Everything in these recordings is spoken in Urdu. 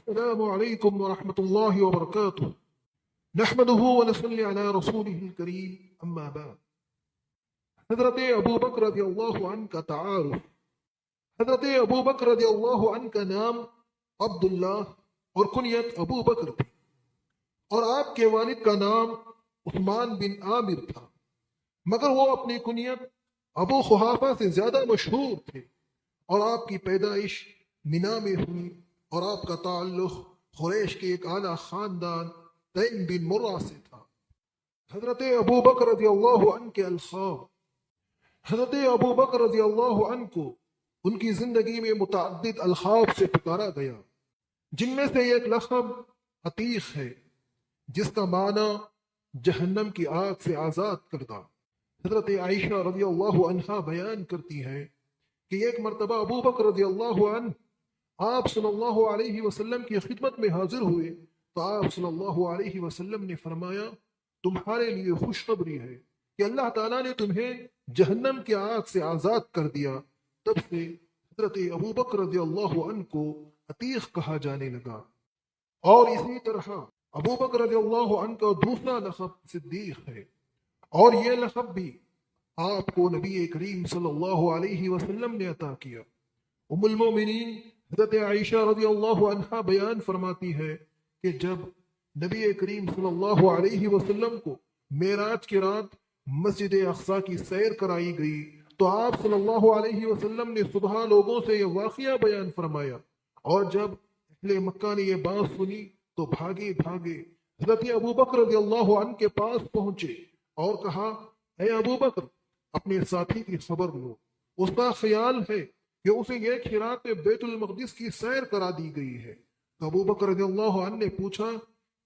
السلام عليكم ورحمة الله وبركاته. نحمده ونصلي على رسوله الكريم أما بعد. حضرت ابو بکر رضی اللہ عنہ کا تعارف. حضرت ابو بکر رضی اللہ عنہ کا نام عبداللہ اور کنیت ابو بکر تھی، اور آپ کے والد کا نام عثمان بن عامر تھا، مگر وہ اپنی کنیت ابو قحافہ سے زیادہ مشہور تھے، اور آپ کی پیدائش منا میں ہوئی، اور آپ کا تعلق قریش کے ایک اعلیٰ خاندان تیم بن مرہ سے تھا. حضرت ابو بکر رضی اللہ عنہ کے القاب. حضرت ابو بکر رضی اللہ عنہ کو ان کی زندگی میں متعدد القاب سے پکارا گیا، جن میں سے ایک لقب عتیق ہے، جس کا معنی جہنم کی آگ سے آزاد کردہ. حضرت عائشہ رضی اللہ عنہا بیان کرتی ہے کہ ایک مرتبہ ابو بکر رضی اللہ عنہ آپ صلی اللہ علیہ وسلم کی خدمت میں حاضر ہوئے تو آپ صلی اللہ علیہ وسلم نے فرمایا، تمہارے لیے خوشخبری ہے کہ اللہ تعالیٰ نے تمہیں جہنم کی آگ سے آزاد کر دیا. تب سے حضرت ابو بکر رضی اللہ عنہ کو عتیق کہا جانے لگا. اور اسی طرح ابو بکر رضی اللہ عنہ کا دوسرا لقب صدیق ہے، اور یہ لقب بھی آپ کو نبی کریم صلی اللہ علیہ وسلم نے عطا کیا. ام المومنین حضرت عائشہ رضی اللہ عنہا بیان فرماتی ہے کہ جب نبی کریم صلی اللہ علیہ وسلم کو معراج کی رات مسجد اقصی کی سیر کرائی گئی تو آپ صلی اللہ علیہ وسلم نے صبح لوگوں سے یہ واقعہ بیان فرمایا، اور جب اہل مکہ نے یہ بات سنی تو بھاگے بھاگے حضرت ابو بکر رضی اللہ عنہ کے پاس پہنچے اور کہا، اے ابو بکر، اپنے ساتھی کی خبر لو، اس کا خیال ہے کہ اسے ایک ہی رات میں بیت المقدس کی سیر کرا دی گئی ہے. تو ابو بکر رضی اللہ عنہ نے پوچھا،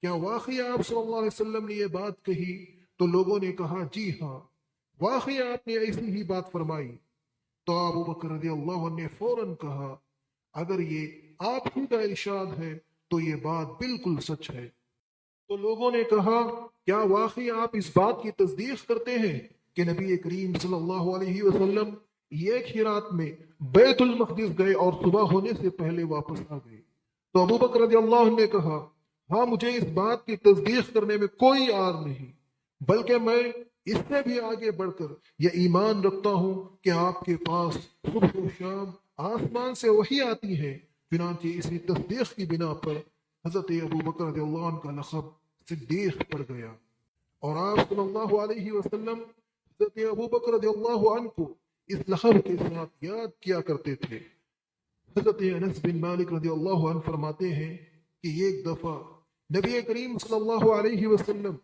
کیا واقعی آپ صلی اللہ علیہ وسلم نے یہ بات کہی؟ تو لوگوں نے کہا، جی ہاں، واقعی آپ نے ایسی ہی بات فرمائی. تو ابو بکر رضی اللہ عنہ نے فوراً کہا، اگر یہ آپ ہی کا ارشاد ہے تو یہ بات بالکل سچ ہے. تو لوگوں نے کہا، کیا واقعی آپ اس بات کی تصدیق کرتے ہیں کہ نبی کریم صلی اللہ علیہ وسلم ایک ہی رات میں بیت المقدس گئے اور صبح ہونے سے پہلے واپس آ گئے؟ تو ابو بکر رضی اللہ عنہ نے کہا، ہاں، مجھے اس بات کی تصدیق کرنے میں کوئی عار نہیں، بلکہ میں اس سے بھی آگے بڑھ کر یہ ایمان رکھتا ہوں کہ آپ کے پاس صبح و شام آسمان سے وحی آتی ہے. چنانچہ اسی تصدیق کی بنا پر حضرت ابو بکر رضی اللہ عنہ کا لقب صدیق پڑ گیا. اور آپ صلی اللہ علیہ وسلم حضرت ابو بکر رضی اللہ عنہ کو اس لقب کے ساتھ یاد کیا کرتے تھے. حضرت انس بن مالک رضی اللہ عنہ فرماتے ہیں کہ ایک دفعہ نبی کریم صلی اللہ علیہ وسلم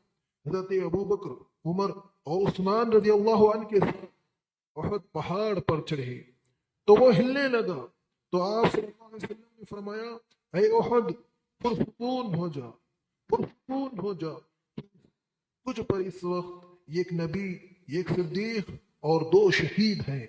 حضرت ابو بکر، عمر اور عثمان رضی اللہ عنہ کے ساتھ احد پہاڑ پر چڑھے تو وہ ہلنے لگا. تو آپ صلی اللہ علیہ وسلم نے فرمایا، اے احد، پرسکون ہو جا، پرسکون ہو جا، تجھ پر اس وقت ایک نبی، ایک صدیق اور دو شہید ہیں.